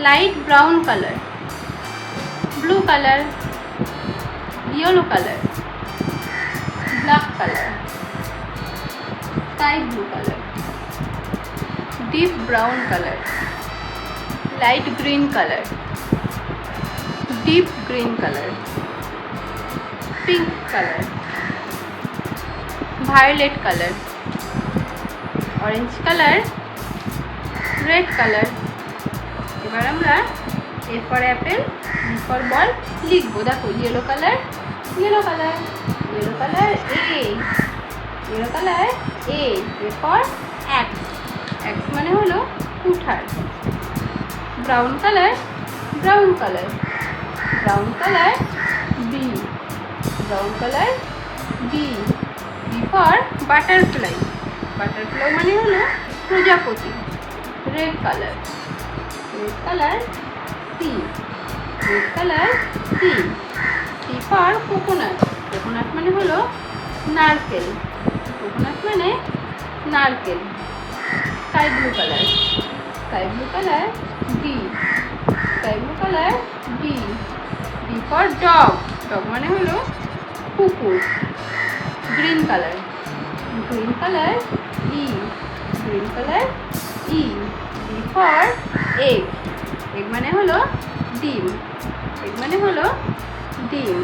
Light brown colour, blue colour, yellow colour, black colour, sky blue colour, deep brown colour, light green colour, deep green colour, pink colour, violet colour, orange colour, red colour. এবার আমরা A for apple, B for ball লিখবো। দেখো yellow colour, yellow colour, yellow colour A, yellow colour A, A for axe, axe মানে হলো কুঠার। Brown colour, brown colour, brown colour B, brown colour B, B for butterfly, butterfly মানে হলো প্রজাপতি। Red colour, red colour C, red colour C, C for coconut, coconut মানে হলো নারকেল, coconut মানে নারকেল। Sky blue colour, sky blue colour D, sky blue colour D, D for dog, dog মানে হলো কুকুর। Green colour, green colour E, green colour E, E for egg, egg মানে হলো ডিম, এগ মানে হলো ডিম।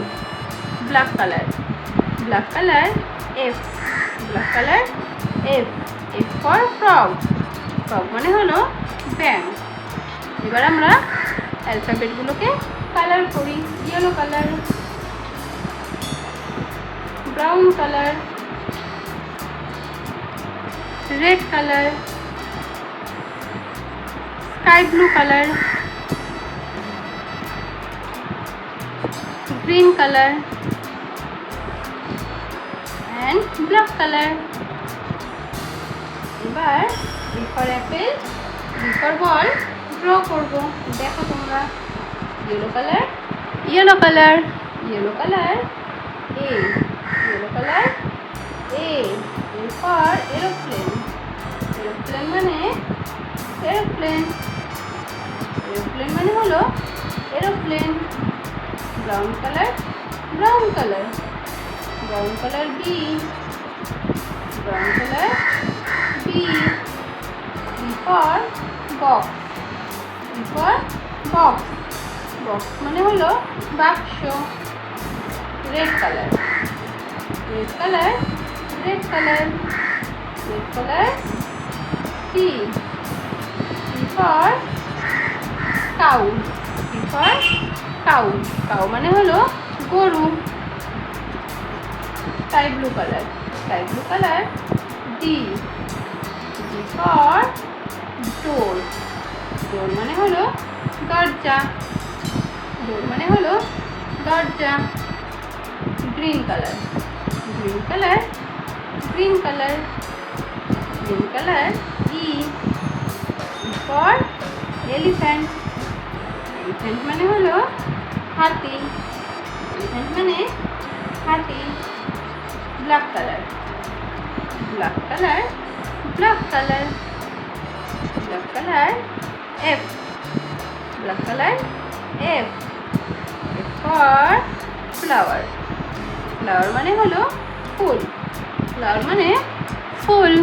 Black colour, black colour F, black colour F, F for frog, frog মানে হলো ব্যাং। এবার আমরা অ্যালফাবেটগুলোকে কালার করি। Yellow colour, brown colour, red colour, sky blue colour, green colour and black colour. এবার B for apple, B for ball draw করবো। দেখো তোমরা yellow colour, yellow colour, yellow colour A, yellow colour A, A for aeroplane, aeroplane মানে aeroplane, aeroplane মানে হলো aeroplane. Brown colour, brown colour, brown colour B, brown colour B, B for box, B for box, box মানে হলো বাক্স। Red colour, red colour, red colour, red colour C, C for cow, C for cow, cow মানে হলো গরু। Sky blue colour, sky blue colour D, D for door, door মানে হলো দরজা, door মানে হলো দরজা। Green colour, green colour, green colour, green colour E, E for elephant, elephant মানে হলো হাতি, এলিফ্যান্ট মানে হাতি। Black colour, black colour, black colour, black colour F, black colour F, F for flower, flower মানে হলো ফুল, ফ্লাওয়ার মানে ফুল।